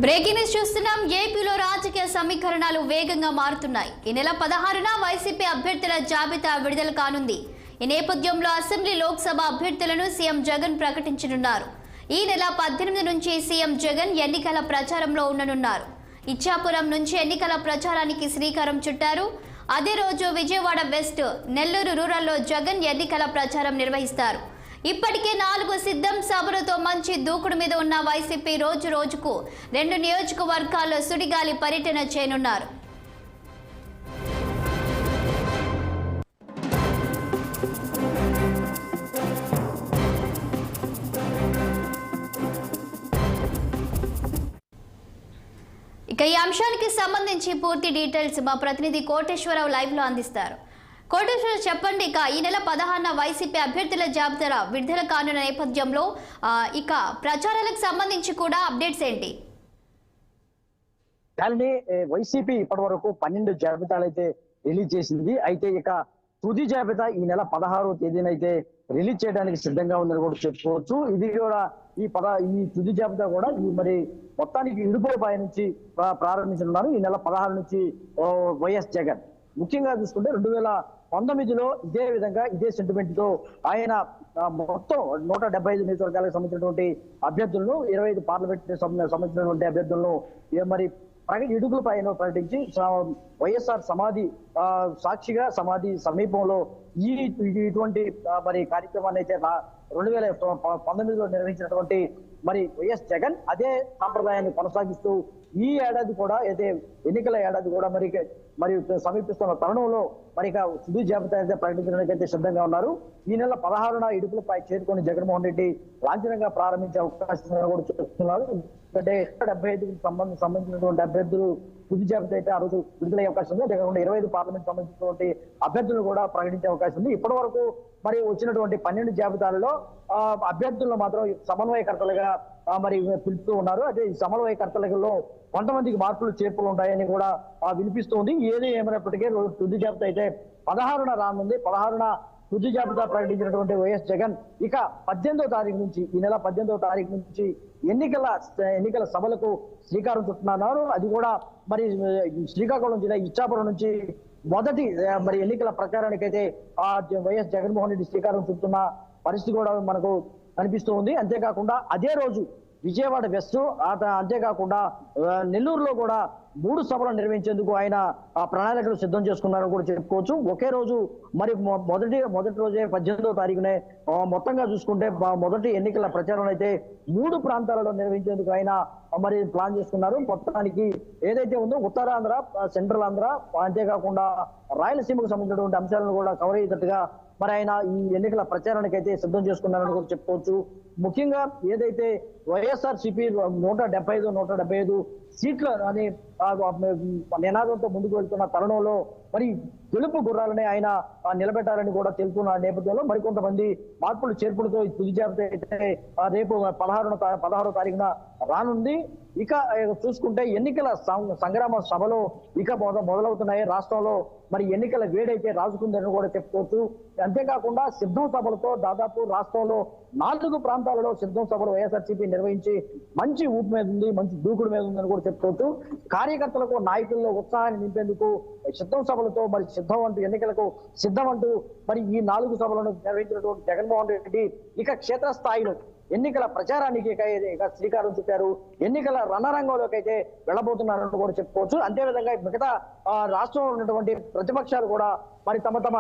Breaking news చూస్తున్నాం. ఏపీలో రాజకీయ సమీకరణాలు వేగంగా మారుతున్నాయి. ఈ నెల 16న వైసీపీ అభ్యర్థుల జాబితా విడుదల కానుంది. ఈ నేపథ్యంలో అసెంబ్లీ లోక్సభ అభ్యర్థులను సీఎం జగన్ ప్రకటించనున్నారు. ఈ నెల 18 నుంచి సీఎం జగన్ ఎన్నికల ప్రచారంలో ఉండనున్నారు. ఇచ్చాపురం నుంచి ఎన్నికల ప్రచారానికి శ్రీకారం చుట్టారు. అదే రోజు విజయవాడ వెస్ట్, నెల్లూరు రూరల్లో జగన్ ఎన్నికల ప్రచారం నిర్వహిస్తారు. ఇప్పటికే 4 సిద్ధం సభలతో మంచి దూకుడు మీద ఉన్న వైసీపీ రోజు రోజుకు 2 నియోజకవర్గాల్లో సుడిగాలి పర్యటన చేయనున్నారు. ఇక ఈ అంశానికి సంబంధించి పూర్తి డీటెయిల్స్ మా ప్రతినిధి కోటేశ్వరరావు లైవ్ లో అందిస్తారు. కోటేశ్వరరావు చెప్పండి, ఇక ఈ నెల 16న వైసీపీ అభ్యర్థుల జాబితా విడుదల కానున్న నేపథ్యంలో ఇక ప్రచారాలకు సంబంధించి కూడా అప్డేట్స్ ఏంటి? వైసీపీ ఇప్పటి వరకు 12 జాబితాలు అయితే రిలీజ్ చేసింది. అయితే ఇక తుది జాబితా ఈ నెల 16వ తేదీన అయితే రిలీజ్ చేయడానికి సిద్ధంగా ఉందని కూడా చెప్పుకోవచ్చు. ఇది కూడా ఈ తుది జాబితా కూడా మరి మొత్తానికి ఇడుపులపై నుంచి ప్రారంభించనున్నారు. ఈ నెల 16 నుంచి వైఎస్ జగన్ ముఖ్యంగా చూసుకుంటే 2019లో ఇదే విధంగా ఇదే సెంటిమెంట్ తో ఆయన మొత్తం 175 నియోజకవర్గాలకు సంబంధించినటువంటి అభ్యర్థులను 25 పార్లమెంట్ సంబంధించినటువంటి అభ్యర్థులను మరి ఇడుగుల పైన ప్రకటించి వైఎస్ఆర్ సమాధి సాక్షిగా సమాధి సమీపంలో ఇటువంటి మరి కార్యక్రమాన్ని అయితే 2019లో నిర్వహించినటువంటి మరి వైఎస్ జగన్ అదే సాంప్రదాయాన్ని కొనసాగిస్తూ ఈ ఏడాది కూడా అయితే ఎన్నికల ఏడాది కూడా మరి సమీపిస్తున్న తరుణంలో మరి తుది జాబితా అయితే ప్రకటించడానికి అయితే సిద్ధంగా ఉన్నారు. ఈ నెల 16న ఇడుపులపై చేరుకొని జగన్మోహన్ రెడ్డి లాంఛనంగా ప్రారంభించే అవకాశం కూడా చూస్తున్నారు. ఎందుకంటే 75కి సంబంధించినటువంటి అభ్యర్థులు తుది జాబితా అయితే ఆ రోజు విడుదలయ్యే అవకాశం ఉంది. అంతేకాకుండా 25 పార్లమెంట్ సంబంధించినటువంటి అభ్యర్థులను కూడా ప్రకటించే అవకాశం ఉంది. ఇప్పటి వరకు మరి వచ్చినటువంటి 12 జాబితాలలో అభ్యర్థులను మాత్రం సమన్వయకర్తలుగా మరి పిలుస్తూ ఉన్నారు. అదే ఈ సమన్వయకర్తలలో కొంతమందికి మార్పులు చేర్పులు ఉంటాయని కూడా వినిపిస్తుంది. ఏది ఏమైనప్పటికీ తుది జాబితా అయితే 16న రానుంది. 16న తుది జాబితా ప్రకటించినటువంటి వైఎస్ జగన్ ఇక 18వ తారీఖు నుంచి ఈ నెల 18వ తారీఖు నుంచి ఎన్నికల సభలకు శ్రీకారం చుట్టున్నారు. అది కూడా మరి శ్రీకాకుళం జిల్లా ఇచ్చాపురం నుంచి మొదటి మరి ఎన్నికల ప్రచారానికి అయితే వైఎస్ జగన్మోహన్ రెడ్డి శ్రీకారం చుట్టున్న పరిస్థితి కూడా మనకు కనిపిస్తూ ఉంది. అంతేకాకుండా అదే రోజు విజయవాడ వెస్ట్, అంతేకాకుండా నెల్లూరులో కూడా 3 సభలు నిర్వహించేందుకు ఆయన ప్రణాళికలు సిద్ధం చేసుకున్నారని కూడా చెప్పుకోవచ్చు. ఒకే రోజు మరి మొదటి రోజే 18వ తారీఖునే మొత్తంగా చూసుకుంటే మొదటి ఎన్నికల ప్రచారం అయితే 3 ప్రాంతాలలో నిర్వహించేందుకు ఆయన మరి ప్లాన్ చేసుకున్నారు. మొత్తానికి ఏదైతే ఉందో ఉత్తరాంధ్ర, సెంట్రల్ ఆంధ్ర, అంతేకాకుండా రాయలసీమకు సంబంధించినటువంటి అంశాలను కూడా కవర్ అయ్యేటట్టుగా మరి ఆయన ఈ ఎన్నికల ప్రచారానికి అయితే సిద్ధం చేసుకున్నారని కూడా చెప్పుకోవచ్చు. ముఖ్యంగా ఏదైతే వైఎస్ఆర్సీపీ 175 సీట్లు అని నినాదంతో ముందుకు వెళ్తున్న తరుణంలో మరి గెలుపు గుర్రాలని ఆయన నిలబెట్టాలని కూడా తెలుపుతున్న నేపథ్యంలో మరికొంతమంది మార్పులు చేర్పులతో తుది జాబితా అయితే రేపు 16వ తారీఖున రానుంది. ఇక చూసుకుంటే ఎన్నికల సంగ్రామ సభలో ఇక మొదలవుతున్నాయి. రాష్ట్రంలో మరి ఎన్నికల వేడైతే రాజుకుందని కూడా చెప్పుకోవచ్చు. అంతేకాకుండా సిద్ధం సభలతో దాదాపు రాష్ట్రంలో 4 ప్రాంతాలలో సిద్ధం సభలు వైఎస్ఆర్సీపీ నిర్వహించి మంచి ఊపు మీద ఉంది, మంచి దూకుడు మీద ఉందని కూడా చెప్పుకోవచ్చు. కార్యకర్తలకు, నాయకుల్లో ఉత్సాహాన్ని నింపేందుకు సిద్ధం సభలతో మరి సిద్ధం అంటూ ఎన్నికలకు సిద్ధం అంటూ మరి ఈ 4 సభలను నిర్వహించినటువంటి జగన్మోహన్ రెడ్డి ఇక క్షేత్రస్థాయిలో ఎన్నికల ప్రచారానికి ఇక శ్రీకారం చుట్టారు. ఎన్నికల రణరంగంలోకి అయితే వెళ్ళబోతున్నారని కూడా చెప్పుకోవచ్చు. అంతేవిధంగా మిగతా రాష్ట్రంలో ఉన్నటువంటి ప్రతిపక్షాలు కూడా మరి తమ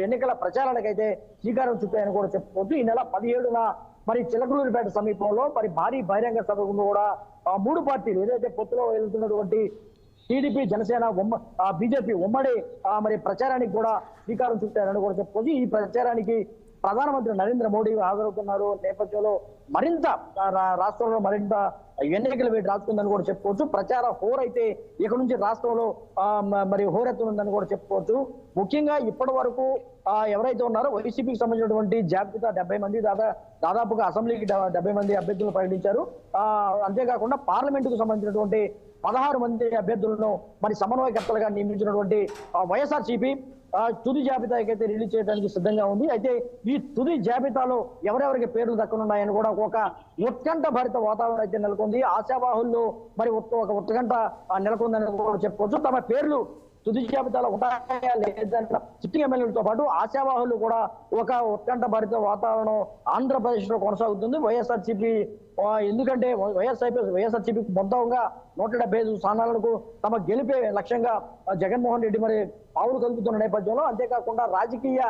ఎన్నికల ప్రచారానికి అయితే శ్రీకారం చుట్టాయని కూడా చెప్పుకోవచ్చు. ఈ నెల 17న మరి చిలకలూరిపేట సమీపంలో మరి భారీ బహిరంగ సభకు కూడా 3 పార్టీలు ఏదైతే పొత్తులో వెళ్తున్నటువంటి టీడీపీ, జనసేన, బీజేపీ ఉమ్మడి మరి ప్రచారానికి కూడా శ్రీకారం చుట్టారని కూడా చెప్పుకోవచ్చు. ఈ ప్రచారానికి ప్రధానమంత్రి నరేంద్ర మోడీ హాజరవుతున్నారు నేపథ్యంలో మరింత రాష్ట్రంలో మరింత ఎన్నికల వేడి రాసుకుందని కూడా చెప్పుకోవచ్చు. ప్రచార హోర్ అయితే ఇక నుంచి రాష్ట్రంలో మరి హోరెత్తునుందని కూడా చెప్పుకోవచ్చు. ముఖ్యంగా ఇప్పటి వరకు ఎవరైతే ఉన్నారో వైసీపీకి సంబంధించినటువంటి జాబితా 70 మంది దాదాపుగా అసెంబ్లీకి 70 మంది అభ్యర్థులు ప్రకటించారు. అంతేకాకుండా పార్లమెంటుకు సంబంధించినటువంటి 16 మంది అభ్యర్థులను మరి సమన్వయకర్తలుగా నియమించినటువంటి వైఎస్ఆర్సీపీ తుది జాబితాకైతే రిలీజ్ చేయడానికి సిద్ధంగా ఉంది. అయితే ఈ తుది జాబితాలో ఎవరెవరికి పేర్లు దక్కనున్నాయని కూడా ఒక ఉత్కంఠ భరిత వాతావరణం అయితే నెలకొంది. ఆశావాహుల్లో మరి ఒక ఉత్కంఠ నెలకొందని కూడా చెప్పుకోవచ్చు. తమ పేర్లు తుది జాబితాలో ఉంటాయా లేదంటే సిట్టింగ్ ఎమ్మెల్యేలతో పాటు ఆశావాహులు కూడా ఒక ఉత్కంఠ భరిత వాతావరణం ఆంధ్రప్రదేశ్ లో కొనసాగుతుంది. వైఎస్ఆర్సీపీ ఎందుకంటే వైఎస్ఆర్సీపీ మొత్తంగా 175 స్థానాలకు తమ గెలిపే లక్ష్యంగా జగన్మోహన్ రెడ్డి మరి పావులు కలుపుతున్న నేపథ్యంలో, అంతేకాకుండా రాజకీయ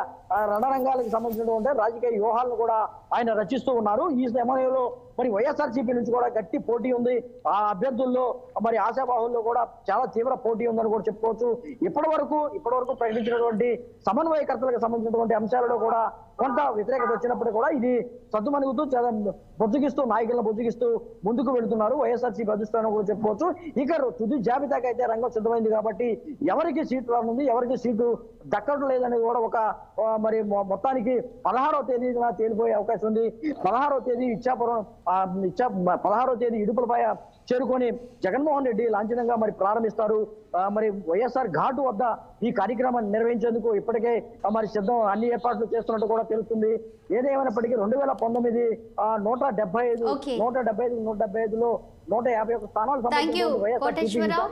రణరంగాలకు సంబంధించినటువంటి రాజకీయ వ్యూహాలను కూడా ఆయన రచిస్తూ ఉన్నారు. ఈ సమయంలో మరి వైఎస్ఆర్సీపీ నుంచి కూడా గట్టి పోటీ ఉంది. ఆ అభ్యర్థుల్లో మరి ఆశావాహుల్లో కూడా చాలా తీవ్ర పోటీ ఉందని కూడా చెప్పుకోవచ్చు. ఇప్పటి వరకు ప్రకటించినటువంటి సమన్వయకర్తలకు సంబంధించినటువంటి అంశాలలో కూడా కొంత వ్యతిరేకత వచ్చినప్పటికీ కూడా ఇది సద్దుమణుగుతూ చాలా నాయకులను బొజ్జగిస్తూ ముందుకు వెళుతున్నారు వైఎస్ఆర్సీపీ అధిష్టానం కూడా చెప్పుకోవచ్చు. ఇక తుది జాబితాకి అయితే రంగం సిద్ధమైంది కాబట్టి ఎవరికి సీటు రానుంది, ఎవరికి సీటు దక్కడం లేదనేది కూడా ఒక మరి మొత్తానికి 16వ తేదీన తేలిపోయే అవకాశం ఉంది. 16వ తేదీ 16వ తేదీ ఇడుపులపై చేరుకొని జగన్మోహన్ రెడ్డి లాంఛనంగా మరి ప్రారంభిస్తారు. మరి వైఎస్ఆర్ ఘాటు వద్ద ఈ కార్యక్రమాన్ని నిర్వహించేందుకు ఇప్పటికే మరి సిద్ధం అన్ని ఏర్పాట్లు చేస్తున్నట్టు కూడా తెలుస్తుంది. ఏదేమైనప్పటికీ 2019 175 175లో 151 స్థానాలు థాంక్యూ కోటేశ్వరరావు.